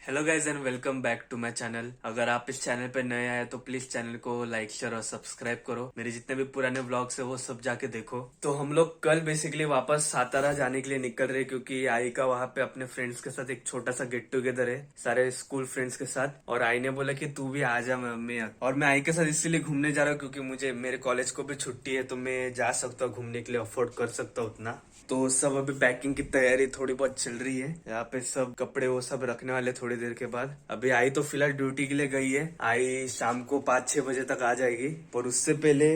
Hello guys and welcome back to my channel. अगर आप इस चैनल पे नए आए तो प्लीज चैनल को लाइक शेयर और सब्सक्राइब करो। मेरे जितने भी पुराने व्लॉग्स है वो सब जाके देखो। तो हम लोग कल बेसिकली वापस सातारा जाने के लिए निकल रहे क्योंकि आई का वहाँ पे अपने फ्रेंड्स के साथ एक छोटा सा गेट टुगेदर है, सारे स्कूल फ्रेंड्स के साथ। और आई ने बोला कि तू भी आ जा मम्मी। और मैं आई के साथ इसीलिए घूमने जा रहा हूँ क्योंकि मुझे मेरे कॉलेज को भी छुट्टी है तो मैं जा सकता हूँ घूमने के लिए, अफोर्ड कर सकता हूँ उतना। तो सब अभी पैकिंग की तैयारी थोड़ी बहुत चल रही है। यहाँ पे सब कपड़े वो सब रखने वाले थोड़ी देर के बाद। अभी आई तो फिलहाल ड्यूटी के लिए गई है। आई शाम को 5-6 बजे तक आ जाएगी। पर उससे पहले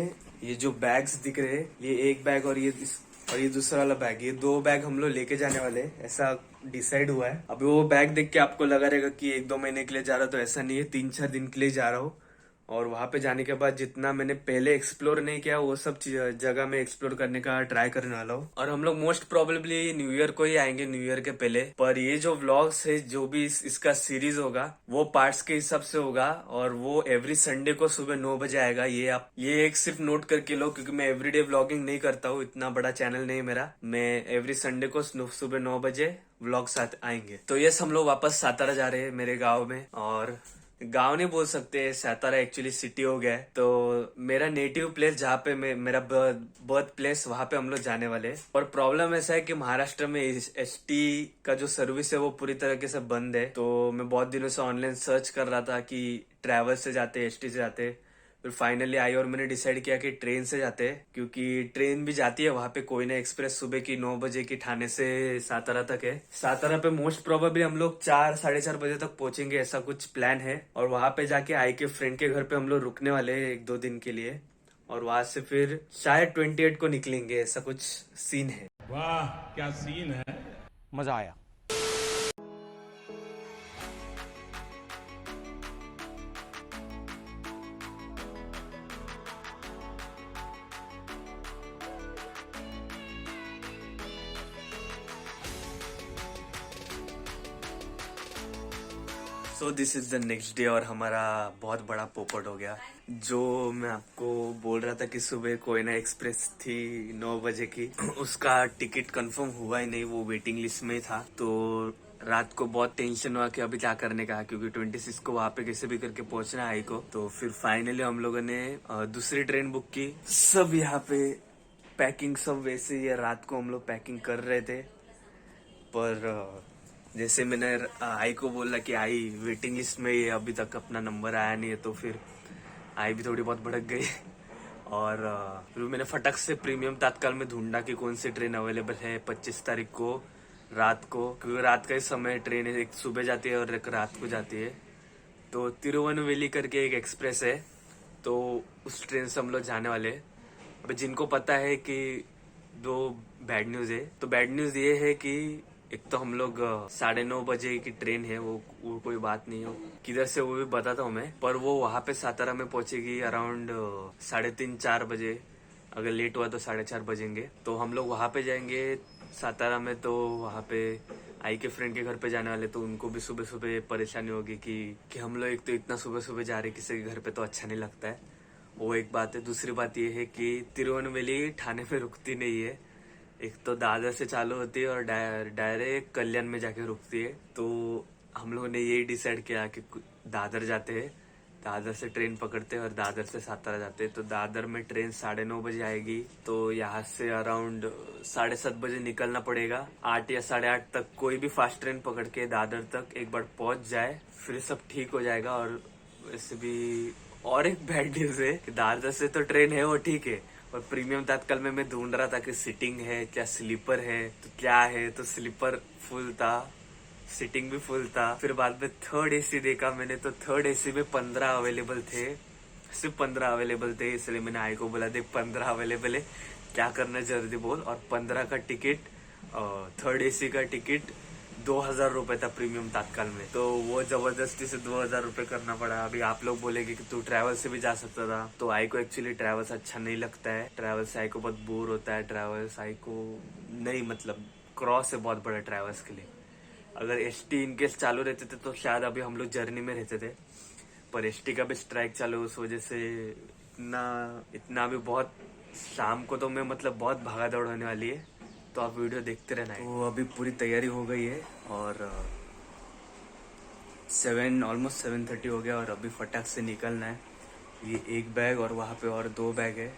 ये जो बैग्स दिख रहे हैं, ये एक बैग और ये दूसरा वाला बैग, ये दो बैग हम लोग लेके जाने वाले हैं, ऐसा डिसाइड हुआ है। अभी वो बैग देख के आपको लगा रहेगा कि 1-2 महीने के लिए जा रहा, तो ऐसा नहीं है, 3-4 दिन के लिए जा रहा हूँ। और वहां पे जाने के बाद जितना मैंने पहले एक्सप्लोर नहीं किया वो सब जगह में एक्सप्लोर करने का ट्राई करने वाला हूँ। और हम लोग मोस्ट प्रोबेबली न्यू ईयर को ही आएंगे, न्यू ईयर के पहले। पर ये जो व्लॉग्स है, जो भी इसका सीरीज होगा वो पार्ट्स के हिसाब से होगा और वो एवरी संडे को सुबह 9 बजे आएगा। ये एक सिर्फ नोट करके लो क्योंकि मैं एवरीडे व्लॉगिंग नहीं करता हूँ, इतना बड़ा चैनल नहीं है मेरा। मैं एवरी संडे को सुबह 9 बजे व्लॉग साथ आएंगे। तो यस, हम लोग वापस सातारा जा रहे हैं मेरे गाँव में। और गांव नहीं बोल सकते, सातारा एक्चुअली सिटी हो गया है। तो मेरा नेटिव प्लेस जहाँ पे मेरा बर्थ प्लेस, वहां पे हम लोग जाने वाले हैं। और प्रॉब्लम ऐसा है कि महाराष्ट्र में एसटी का जो सर्विस है वो पूरी तरीके से बंद है। तो मैं बहुत दिनों से ऑनलाइन सर्च कर रहा था कि ट्रैवल से जाते, एसटी से जाते। फिर फाइनली आई और मैंने डिसाइड किया कि ट्रेन से जाते हैं क्योंकि ट्रेन भी जाती है वहां पे, कोयना एक्सप्रेस सुबह की 9 बजे की ठाणे से सातारा तक है। सातारा पे मोस्ट प्रोबेबली हम लोग 4-4:30 बजे तक पहुंचेंगे, ऐसा कुछ प्लान है। और वहां पे जाके आई के फ्रेंड के घर पे हम लोग रुकने वाले हैं 1-2 दिन के लिए। और वहां से फिर शायद 28 को निकलेंगे, ऐसा कुछ सीन है। वाह क्या सीन है। मजा आया। So this is the next day और हमारा बहुत बड़ा पोपट हो गया। जो मैं आपको बोल रहा था कि सुबह कोयना एक्सप्रेस थी 9 बजे की, उसका टिकट कंफर्म हुआ ही नहीं, वो वेटिंग लिस्ट में था। तो रात को बहुत टेंशन हुआ कि अभी क्या करने का, क्योंकि 26 को वहां पे कैसे भी करके पहुंचना है को। तो फिर फाइनली हम लोगों ने दूसरी ट्रेन बुक की। सब यहाँ पे पैकिंग सब वैसे ही है, रात को हम लोग पैकिंग कर रहे थे। पर जैसे मैंने आई को बोला कि आई वेटिंग लिस्ट में ये अभी तक अपना नंबर आया नहीं है, तो फिर आई भी थोड़ी बहुत भड़क गई। और फिर मैंने फटक से प्रीमियम तात्काल में ढूंढा कि कौन सी ट्रेन अवेलेबल है 25 तारीख को रात को, क्योंकि रात का ही समय ट्रेन है, एक सुबह जाती है और एक रात को जाती है। तो तिरुवनवेली करके एक एक्सप्रेस है, तो उस ट्रेन से हम लोग जाने वाले हैं। अभी जिनको पता है कि दो बैड न्यूज है, तो बैड न्यूज ये है कि एक तो हम लोग 9:30 बजे की ट्रेन है, वो कोई बात नहीं हो किधर से वो भी बताता हूँ मैं। पर वो वहां पे सातारा में पहुंचेगी अराउंड 3:30-4 बजे। अगर लेट हुआ तो 4:30 बजेंगे। तो हम लोग वहां पे जाएंगे सातारा में। तो वहां पे आई के फ्रेंड के घर पे जाने वाले, तो उनको भी सुबह सुबह परेशानी होगी कि हम लोग एक तो इतना सुबह सुबह जा रहे किसी के घर पे, तो अच्छा नहीं लगता है। वो एक बात है। दूसरी बात ये है कि तिरुवनवेली ठाणे में रुकती नहीं है, एक तो दादर से चालू होती है और डायरेक्ट कल्याण में जाके रुकती है। तो हम लोगों ने यही डिसाइड किया कि दादर जाते हैं, दादर से ट्रेन पकड़ते हैं और दादर से सातारा जाते हैं। तो दादर में ट्रेन 9:30 बजे आएगी, तो यहाँ से अराउंड 7:30 बजे निकलना पड़ेगा। 8 या 8:30 तक कोई भी फास्ट ट्रेन पकड़ के दादर तक एक बार पहुंच जाए, फिर सब ठीक हो जाएगा। और वैसे भी और एक बैड न्यूज है कि दादर से तो ट्रेन है वो ठीक है, और प्रीमियम तात्काल में मैं ढूंढ रहा था कि सिटिंग है क्या स्लीपर है, तो क्या है, तो स्लीपर फुल था, सिटिंग भी फुल था। फिर बाद में थर्ड एसी देखा मैंने, तो थर्ड एसी में 15 अवेलेबल थे, सिर्फ 15 अवेलेबल थे। इसलिए मैंने आई को बोला देख 15 अवेलेबल है, क्या करना है जल्दी बोल। और 15 का टिकट, थर्ड एसी का टिकट 2,000 रुपए था प्रीमियम तात्काल में। तो वो जबरदस्ती से 2,000 रुपए करना पड़ा। अभी आप लोग बोलेगे कि तू ट्रैवल से भी जा सकता था, तो आई को एक्चुअली ट्रैवल्स अच्छा नहीं लगता है। ट्रैवल से आई को बहुत बोर होता है, ट्रैवल्स आई को नहीं, मतलब क्रॉस है बहुत बड़ा ट्रैवल्स के लिए। अगर एसटी इनकेस चालू रहते थे तो शायद अभी हम लोग जर्नी में रहते थे, पर एसटी का भी स्ट्राइक चालू, उस वजह से इतना इतना भी बहुत शाम को तो मैं मतलब बहुत भागा दौड़ होने वाली है। तो आप वीडियो देखते रहना है। तो अभी पूरी तैयारी हो गई है और ऑलमोस्ट 7:30 हो गया और अभी फटाक से निकलना है। ये एक बैग और वहाँ पे और 2 बैग है,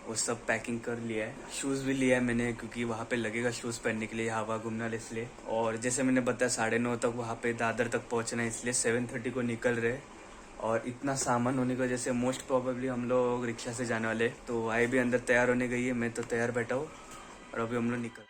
वो सब पैकिंग कर लिया है। शूज़ भी लिया है मैंने क्योंकि वहाँ पे लगेगा शूज़ पहनने के लिए, हवा घूमना इसलिए। और जैसे मैंने बताया 9:30 तक वहाँ पे दादर तक पहुँचना है, इसलिए 7:30 को निकल रहे। और इतना सामान होने की वजह से मोस्ट प्रोबेबली हम लोग रिक्शा से जाने वाले। तो आई भी अंदर तैयार होने गई है, मैं तो तैयार बैठा हूँ और अभी हम लोग निकल।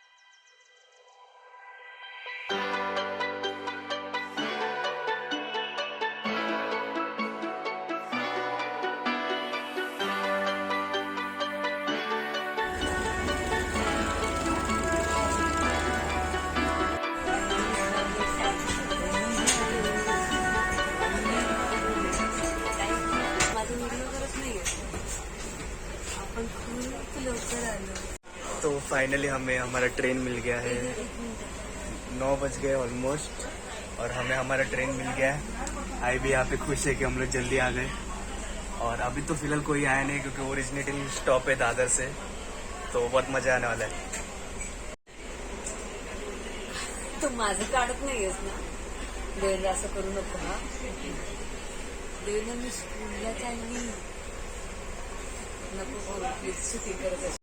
तो फाइनली हमें हमारा ट्रेन मिल गया है। 9 बज गए ऑलमोस्ट और हमें हमारा ट्रेन मिल गया है। आई भी यहाँ पे खुश है कि हम लोग जल्दी आ गए। और अभी तो फिलहाल कोई आया नहीं क्योंकि ओरिजिनेटिंग स्टॉप है दादर से, तो बहुत मजा आने वाला है। तू माझं काढत नाहीयेस ना, देवेंद्र असं करू नको हा. देवेंद्र मी स्कूलला चालली, नको बोलू प्लीज, सुट्टी करत असते.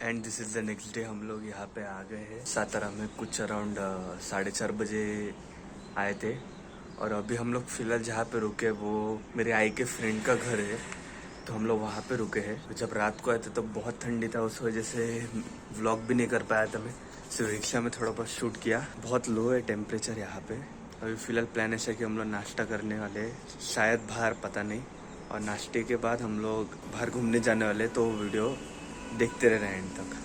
And this is the next day. हम लोग यहाँ पे आ गए हैं सातारा में, कुछ अराउंड 4:30 बजे आए थे। और अभी हम लोग फिलहाल जहाँ पे रुके वो मेरे आई के फ्रेंड का घर है, तो हम लोग वहाँ पे रुके हैं। जब रात को आए थे तो बहुत ठंडी था, उस वजह से व्लॉग भी नहीं कर पाया था मैं, सिर्फ रिक्शा में थोड़ा बहुत शूट किया। बहुत लो है टेम्परेचर यहाँ पे। अभी फिलहाल प्लान ऐसा है कि हम लोग नाश्ता करने वाले हैं, शायद बाहर, पता नहीं। और नाश्ते के बाद हम लोग बाहर घूमने जाने वाले, तो वीडियो देखते रहना एंड तक।